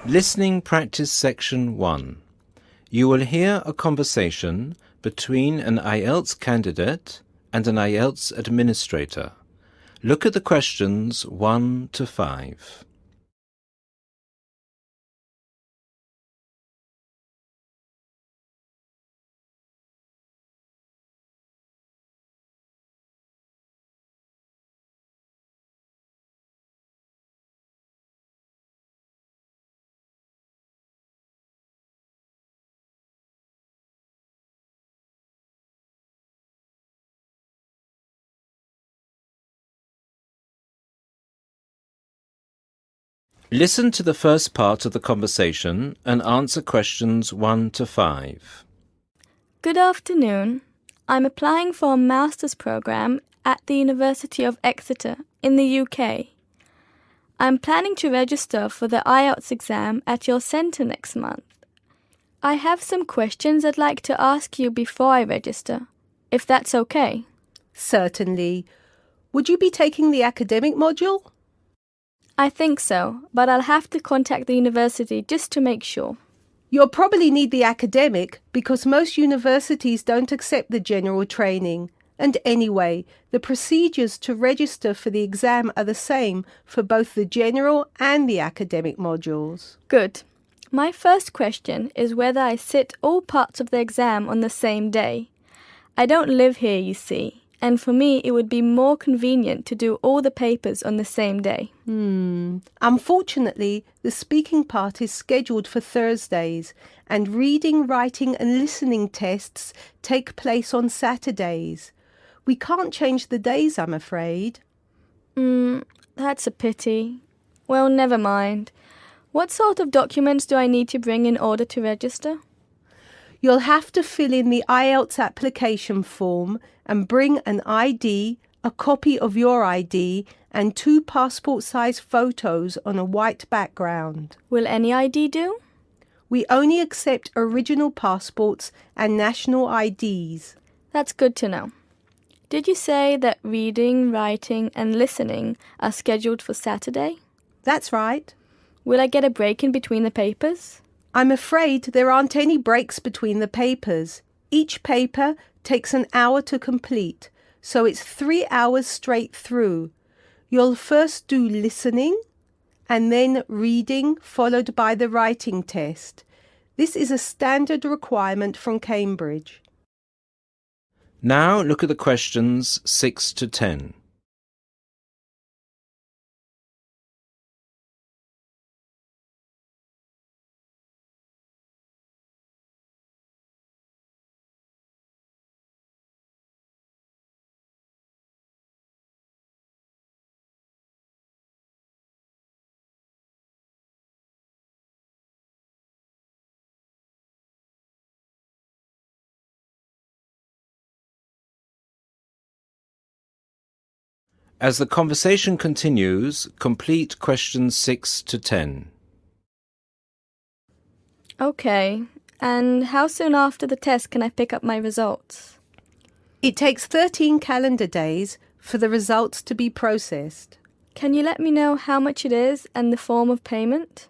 Listening Practice Section 1. You will hear a conversation between an IELTS candidate and an IELTS administrator. Look at the questions 1 to 5. Listen to the first part of the conversation and answer questions 1 to 5. Good afternoon. I'm applying for a master's program at the University of Exeter in the UK. I'm planning to register for the IELTS exam at your centre next month. I have some questions I'd like to ask you before I register, if that's okay. Certainly. Would you be taking the academic module? I think so, but I'll have to contact the university just to make sure. You'll probably need the academic because most universities don't accept the general training. And anyway, the procedures to register for the exam are the same for both the general and the academic modules. Good. My first question is whether I sit all parts of the exam on the same day. I don't live here, you see, and for me it would be more convenient to do all the papers on the same day. Unfortunately, the speaking part is scheduled for Thursdays, and reading, writing and listening tests take place on Saturdays. We can't change the days, I'm afraid. That's a pity. Well, never mind. What sort of documents do I need to bring in order to register? You'll have to fill in the IELTS application form and bring an ID, a copy of your ID, and 2 passport-size photos on a white background. Will any ID do? We only accept original passports and national IDs. That's good to know. Did you say that reading, writing and listening are scheduled for Saturday? That's right. Will I get a break in between the papers? I'm afraid there aren't any breaks between the papers. Each paper takes an hour to complete, so it's 3 hours straight through. You'll first do listening and then reading, followed by the writing test. This is a standard requirement from Cambridge. Now look at the questions 6 to 10. As the conversation continues, complete questions 6 to 10. Okay, and how soon after the test can I pick up my results? It takes 13 calendar days for the results to be processed. Can you let me know how much it is and the form of payment?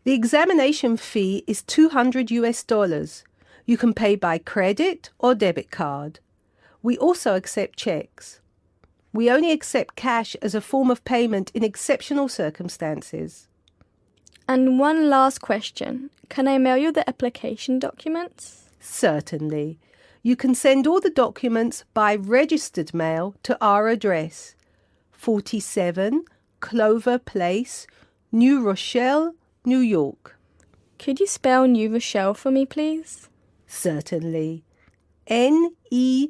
The examination fee is $200. You can pay by credit or debit card. We also accept checks. We only accept cash as a form of payment in exceptional circumstances. And one last question. Can I mail you the application documents? Certainly. You can send all the documents by registered mail to our address, 47 Clover Place, New Rochelle, New York. Could you spell New Rochelle for me, please? Certainly. Newrochle.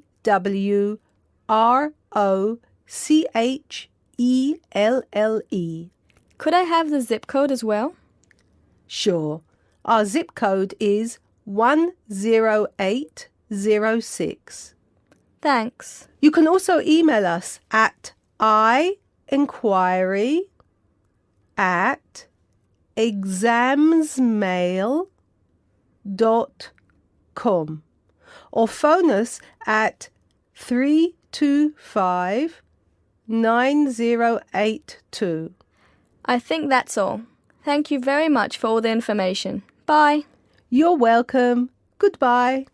Could I have the zip code as well? Sure. Our zip code is 10806. Thanks. You can also email us at inquiry at examsmail.com or phone us at 325 9082. I think that's all. Thank you very much for all the information. Bye. You're welcome. Goodbye.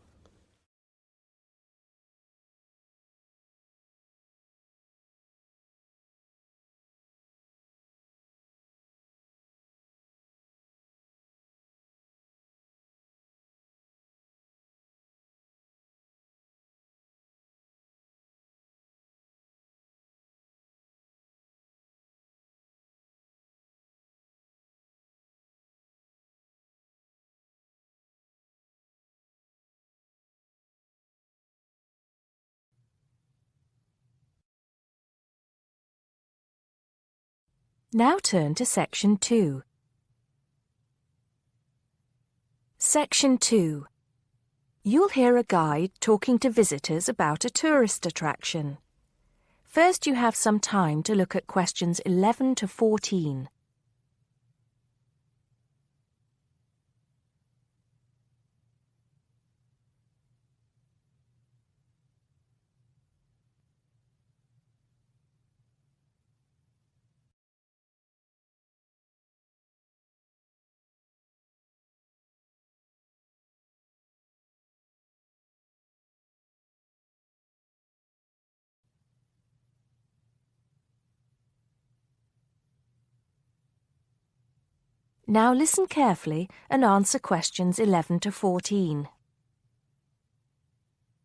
Now turn to Section 2. Section 2. You'll hear a guide talking to visitors about a tourist attraction. First, you have some time to look at questions 11 to 14. Now listen carefully and answer questions 11 to 14.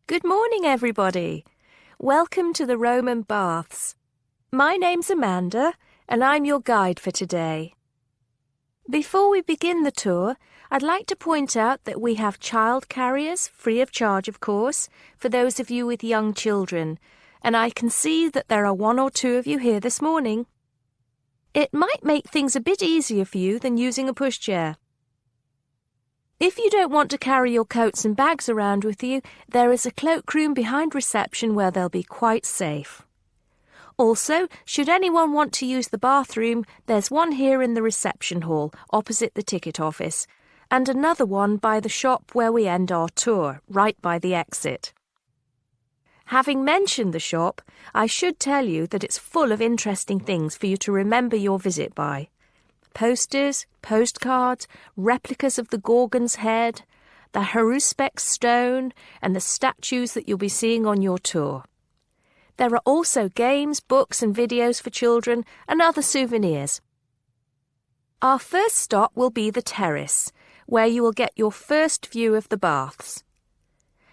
Good morning, everybody. Welcome to the Roman Baths. My name's Amanda, and I'm your guide for today. Before we begin the tour, I'd like to point out that we have child carriers, free of charge, of course, for those of you with young children, and I can see that there are 1 or 2 of you here this morning. It might make things a bit easier for you than using a pushchair. If you don't want to carry your coats and bags around with you, there is a cloakroom behind reception where they'll be quite safe. Also, should anyone want to use the bathroom, there's one here in the reception hall, opposite the ticket office, and another one by the shop where we end our tour, right by the exit. Having mentioned the shop, I should tell you that it's full of interesting things for you to remember your visit by. Posters, postcards, replicas of the Gorgon's head, the Haruspex stone, and the statues that you'll be seeing on your tour. There are also games, books and videos for children and other souvenirs. Our first stop will be the terrace, where you will get your first view of the baths.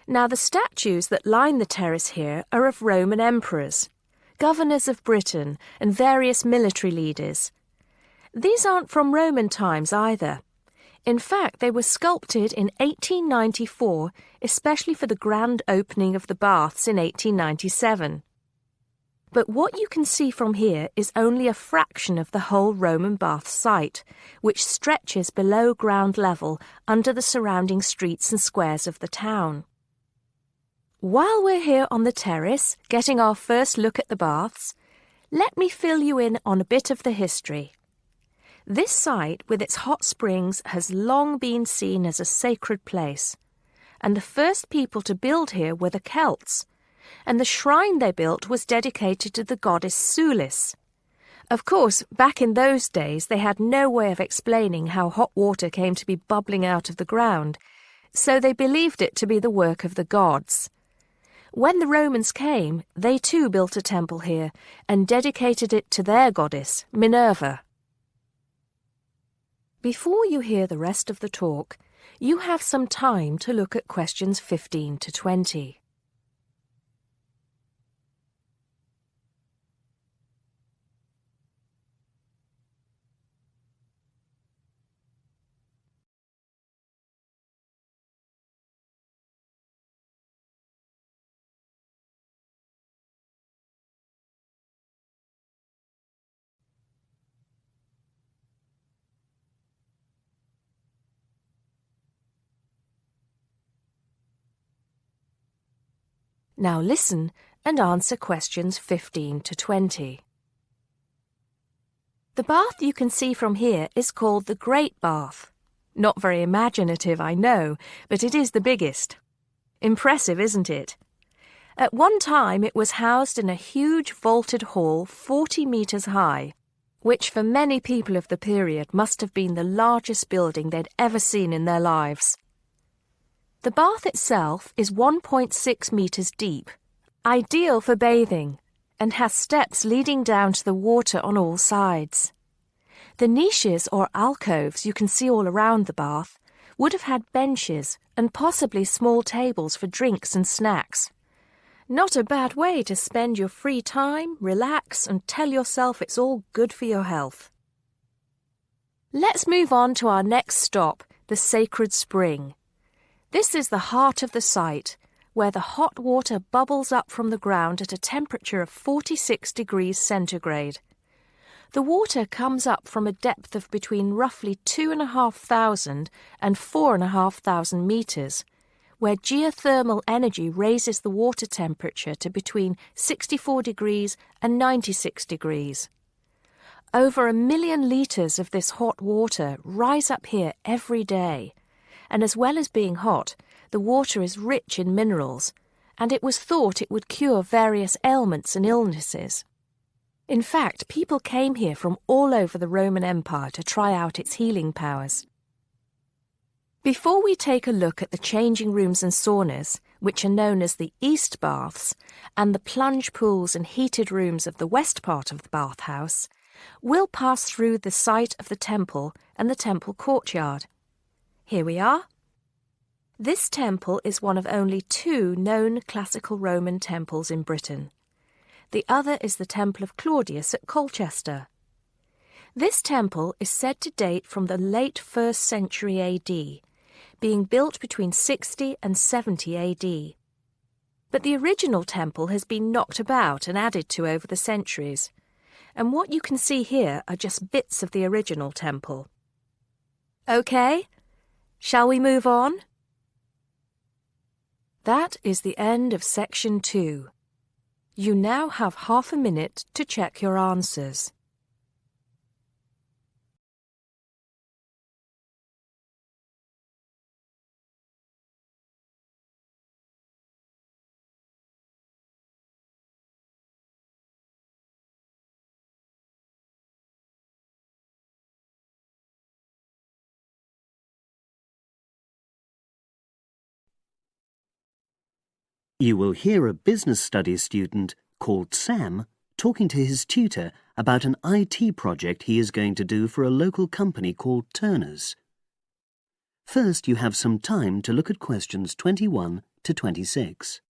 Now, the statues that line the terrace here are of Roman emperors, governors of Britain, and various military leaders. These aren't from Roman times either. In fact, they were sculpted in 1894, especially for the grand opening of the baths in 1897. But what you can see from here is only a fraction of the whole Roman bath site, which stretches below ground level under the surrounding streets and squares of the town. While we're here on the terrace, getting our first look at the baths, let me fill you in on a bit of the history. This site, with its hot springs, has long been seen as a sacred place, and the first people to build here were the Celts, and the shrine they built was dedicated to the goddess Sulis. Of course, back in those days they had no way of explaining how hot water came to be bubbling out of the ground, so they believed it to be the work of the gods. When the Romans came, they too built a temple here and dedicated it to their goddess, Minerva. Before you hear the rest of the talk, you have some time to look at questions 15 to 20. Now listen and answer questions 15 to 20. The bath you can see from here is called the Great Bath. Not very imaginative, I know, but it is the biggest. Impressive, isn't it? At one time it was housed in a huge vaulted hall 40 metres high, which for many people of the period must have been the largest building they'd ever seen in their lives. The bath itself is 1.6 metres deep, ideal for bathing, and has steps leading down to the water on all sides. The niches or alcoves you can see all around the bath would have had benches and possibly small tables for drinks and snacks. Not a bad way to spend your free time, relax, and tell yourself it's all good for your health. Let's move on to our next stop, the Sacred Spring. This is the heart of the site, where the hot water bubbles up from the ground at a temperature of 46 degrees centigrade. The water comes up from a depth of between roughly 2,500 and 4,500 metres, where geothermal energy raises the water temperature to between 64 degrees and 96 degrees. Over 1 million litres of this hot water rise up here every day, and as well as being hot, the water is rich in minerals, and it was thought it would cure various ailments and illnesses. In fact, people came here from all over the Roman Empire to try out its healing powers. Before we take a look at the changing rooms and saunas, which are known as the East Baths, and the plunge pools and heated rooms of the west part of the bathhouse, we'll pass through the site of the temple and the temple courtyard. Here we are. This temple is one of only 2 known classical Roman temples in Britain. The other is the Temple of Claudius at Colchester. This temple is said to date from the late 1st century AD, being built between 60 and 70 AD. But the original temple has been knocked about and added to over the centuries, and what you can see here are just bits of the original temple. OK, shall we move on? That is the end of section 2. You now have half a minute to check your answers. You will hear a business studies student called Sam talking to his tutor about an IT project he is going to do for a local company called Turner's. First, you have some time to look at questions 21 to 26.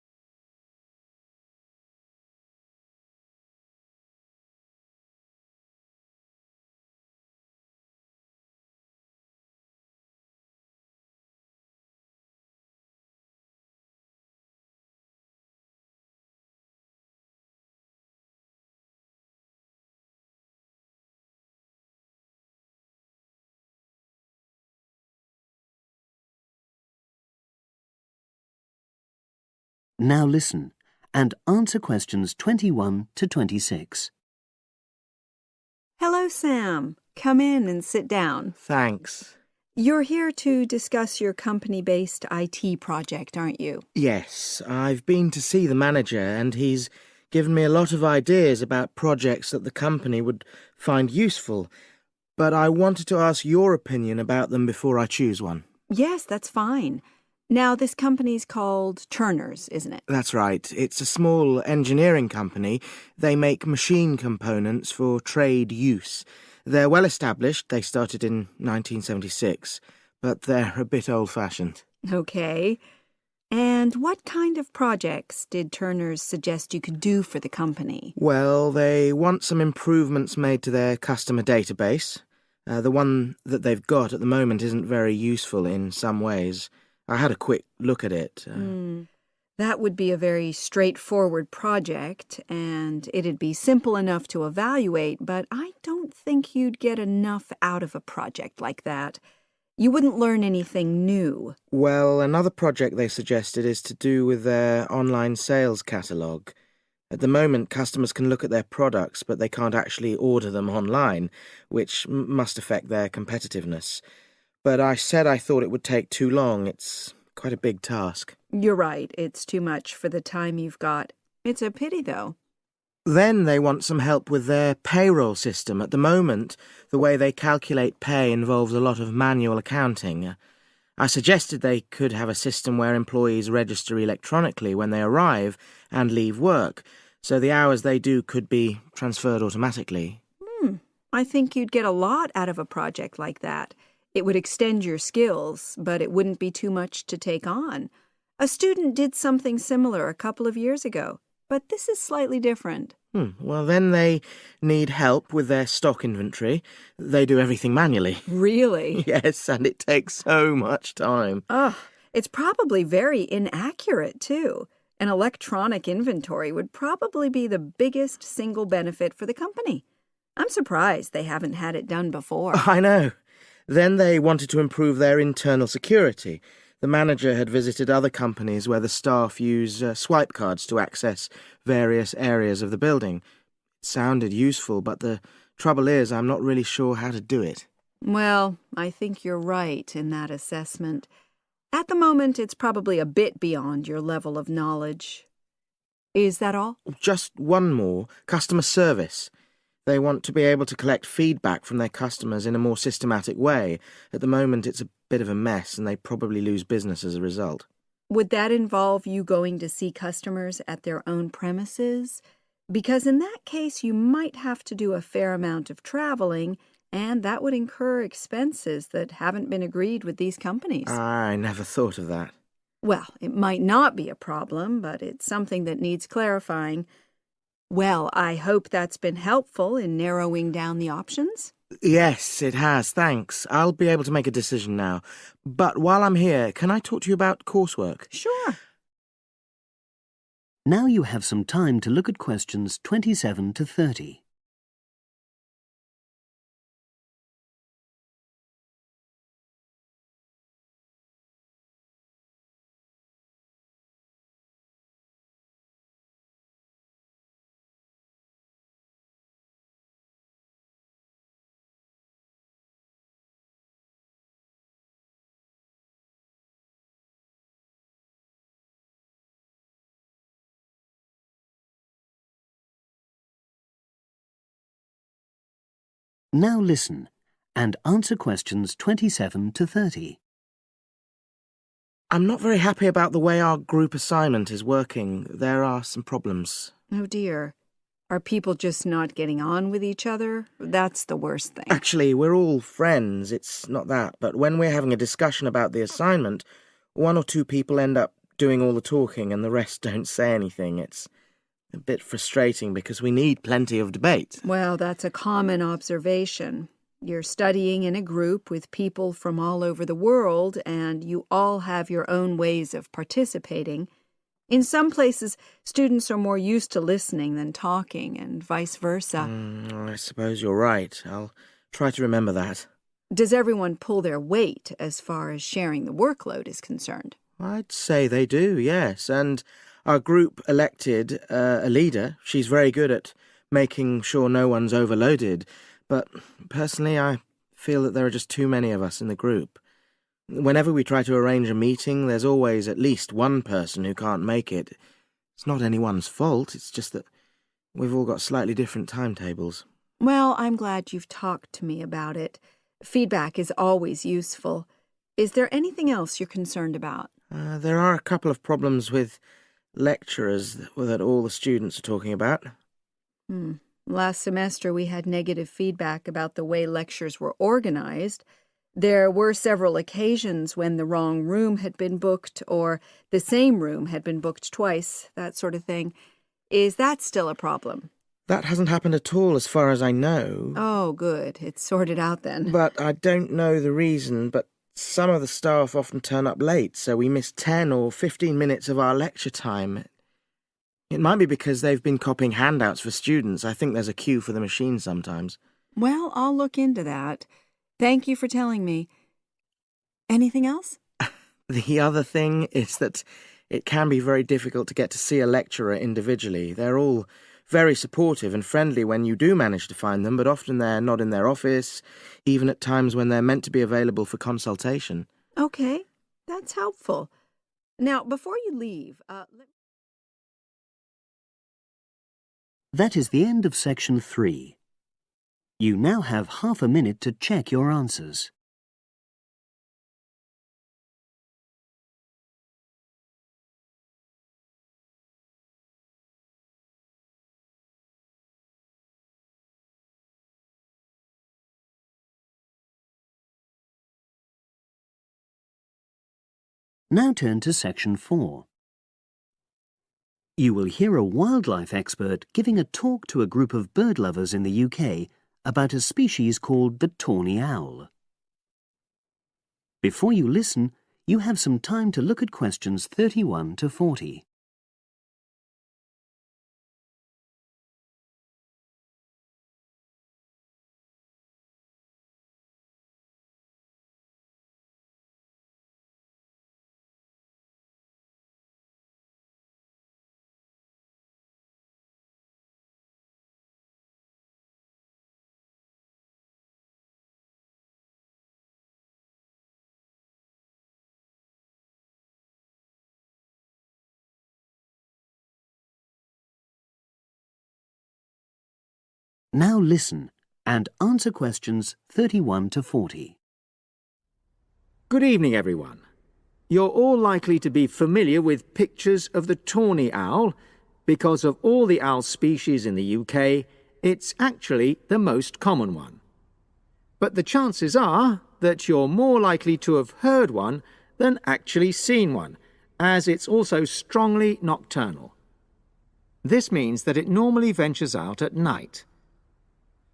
Now listen and answer questions 21 to 26. Hello, Sam. Come in and sit down. Thanks. You're here to discuss your company-based IT project, aren't you? Yes, I've been to see the manager and he's given me a lot of ideas about projects that the company would find useful, but I wanted to ask your opinion about them before I choose one. Yes, that's fine. Now, this company's called Turner's, isn't it? That's right. It's a small engineering company. They make machine components for trade use. They're well established. They started in 1976, but they're a bit old-fashioned. Okay. And what kind of projects did Turner's suggest you could do for the company? Well, they want some improvements made to their customer database. The one that they've got at the moment isn't very useful in some ways. I had a quick look at it. That would be a very straightforward project, and it'd be simple enough to evaluate, but I don't think you'd get enough out of a project like that. You wouldn't learn anything new. Well, another project they suggested is to do with their online sales catalogue. At the moment, customers can look at their products, but they can't actually order them online, which must affect their competitiveness. But I said I thought it would take too long. It's quite a big task. You're right, it's too much for the time you've got. It's a pity, though. Then they want some help with their payroll system. At the moment, the way they calculate pay involves a lot of manual accounting. I suggested they could have a system where employees register electronically when they arrive and leave work, so the hours they do could be transferred automatically. I think you'd get a lot out of a project like that. It would extend your skills, but it wouldn't be too much to take on. A student did something similar a couple of years ago, but this is slightly different. Well, then they need help with their stock inventory. They do everything manually. Really? Yes, and it takes so much time. It's probably very inaccurate, too. An electronic inventory would probably be the biggest single benefit for the company. I'm surprised they haven't had it done before. I know. Then they wanted to improve their internal security. The manager had visited other companies where the staff use swipe cards to access various areas of the building. It sounded useful, but the trouble is I'm not really sure how to do it. Well, I think you're right in that assessment. At the moment, it's probably a bit beyond your level of knowledge. Is that all? Just one more. Customer service. They want to be able to collect feedback from their customers in a more systematic way. At the moment, it's a bit of a mess, and they probably lose business as a result. Would that involve you going to see customers at their own premises? Because in that case, you might have to do a fair amount of traveling, and that would incur expenses that haven't been agreed with these companies. I never thought of that. Well, it might not be a problem, but it's something that needs clarifying. Well, I hope that's been helpful in narrowing down the options. Yes, it has, thanks. I'll be able to make a decision now. But while I'm here, can I talk to you about coursework? Sure. Now you have some time to look at questions 27 to 30. Now listen and answer questions 27 to 30. I'm not very happy about the way our group assignment is working. There are some problems. Oh, dear. Are people just not getting on with each other? That's the worst thing. Actually, we're all friends. It's not that. But when we're having a discussion about the assignment, one or two people end up doing all the talking and the rest don't say anything. It's a bit frustrating because we need plenty of debate. Well, that's a common observation. You're studying in a group with people from all over the world, and you all have your own ways of participating. In some places, students are more used to listening than talking, and vice versa. I suppose you're right. I'll try to remember that. Does everyone pull their weight as far as sharing the workload is concerned? I'd say they do, yes. And our group elected a leader. She's very good at making sure no one's overloaded. But personally, I feel that there are just too many of us in the group. Whenever we try to arrange a meeting, there's always at least one person who can't make it. It's not anyone's fault, it's just that we've all got slightly different timetables. Well, I'm glad you've talked to me about it. Feedback is always useful. Is there anything else you're concerned about? There are a couple of problems with lecturers that all the students are talking about. Last semester we had negative feedback about the way lectures were organized. There were several occasions when the wrong room had been booked or the same room had been booked twice, that sort of thing. Is that still a problem? That hasn't happened at all as far as I know. Oh, good. It's sorted out then. But I don't know the reason, but some of the staff often turn up late, so we miss 10 or 15 minutes of our lecture time. It might be because they've been copying handouts for students. I think there's a queue for the machine sometimes. Well, I'll look into that. Thank you for telling me. Anything else? The other thing is that it can be very difficult to get to see a lecturer individually. They're all very supportive and friendly when you do manage to find them, but often they're not in their office, even at times when they're meant to be available for consultation. Okay, that's helpful. Now, before you leave, That is the end of section 3. You now have half a minute to check your answers. Now turn to section 4. You will hear a wildlife expert giving a talk to a group of bird lovers in the UK about a species called the tawny owl. Before you listen, you have some time to look at questions 31 to 40. Now listen and answer questions 31 to 40. Good evening, everyone. You're all likely to be familiar with pictures of the tawny owl. Because of all the owl species in the UK, it's actually the most common one. But the chances are that you're more likely to have heard one than actually seen one, as it's also strongly nocturnal. This means that it normally ventures out at night.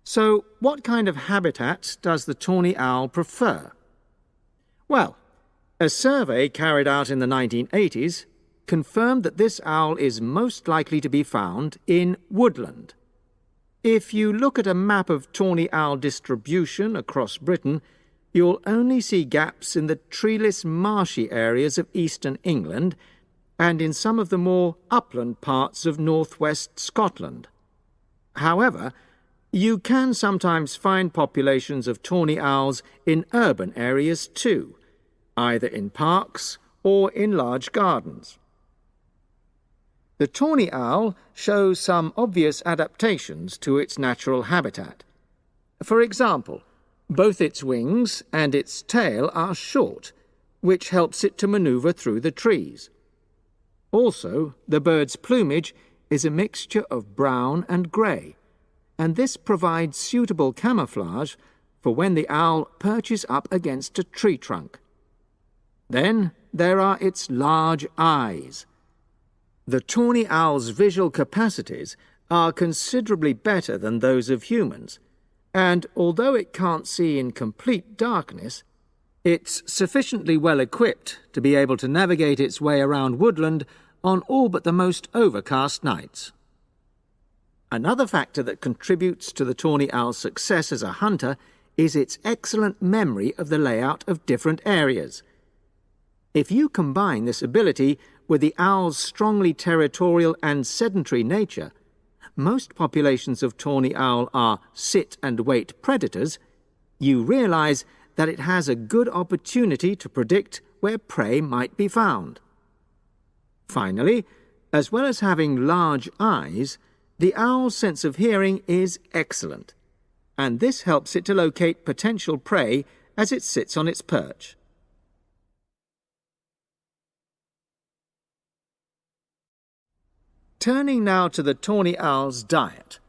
So, what kind of habitat does the tawny owl prefer? Well, a survey carried out in the 1980s confirmed that this owl is most likely to be found in woodland. If you look at a map of tawny owl distribution across Britain, you'll only see gaps in the treeless marshy areas of eastern England and in some of the more upland parts of northwest Scotland. However, you can sometimes find populations of tawny owls in urban areas too, either in parks or in large gardens. The tawny owl shows some obvious adaptations to its natural habitat. For example, both its wings and its tail are short, which helps it to maneuver through the trees. Also, the bird's plumage is a mixture of brown and grey, and this provides suitable camouflage for when the owl perches up against a tree trunk. Then there are its large eyes. The tawny owl's visual capacities are considerably better than those of humans, and although it can't see in complete darkness, it's sufficiently well equipped to be able to navigate its way around woodland on all but the most overcast nights. Another factor that contributes to the tawny owl's success as a hunter is its excellent memory of the layout of different areas. If you combine this ability with the owl's strongly territorial and sedentary nature, most populations of tawny owl are sit-and-wait predators, you realize that it has a good opportunity to predict where prey might be found. Finally, as well as having large eyes, the owl's sense of hearing is excellent, and this helps it to locate potential prey as it sits on its perch. Turning now to the tawny owl's diet.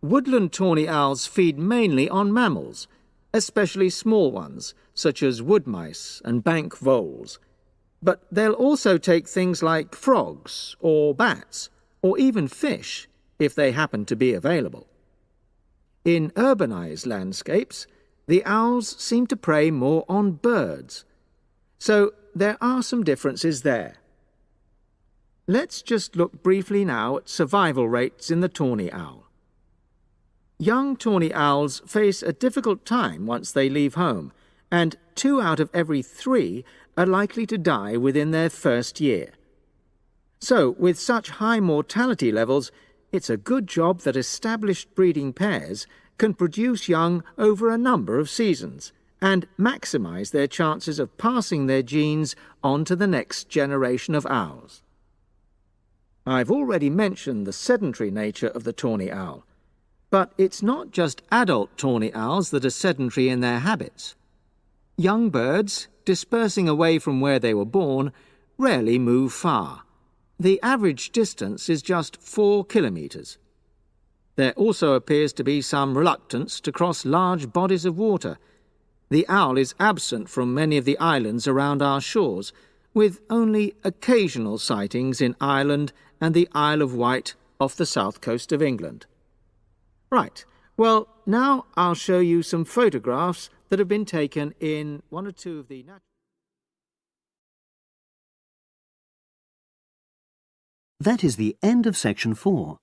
Woodland tawny owls feed mainly on mammals, especially small ones, such as wood mice and bank voles. But they'll also take things like frogs or bats, or even fish, if they happen to be available. In urbanized landscapes, the owls seem to prey more on birds. So there are some differences there. Let's just look briefly now at survival rates in the tawny owl. Young tawny owls face a difficult time once they leave home, and 2 out of every 3 are likely to die within their first year. So, with such high mortality levels, it's a good job that established breeding pairs can produce young over a number of seasons and maximise their chances of passing their genes on to the next generation of owls. I've already mentioned the sedentary nature of the tawny owl, but it's not just adult tawny owls that are sedentary in their habits. Young birds, dispersing away from where they were born, rarely move far. The average distance is just 4 kilometres. There also appears to be some reluctance to cross large bodies of water. The owl is absent from many of the islands around our shores, with only occasional sightings in Ireland and the Isle of Wight off the south coast of England. Right, well, now I'll show you some photographs that have been taken in one or two of the... That is the end of section 4.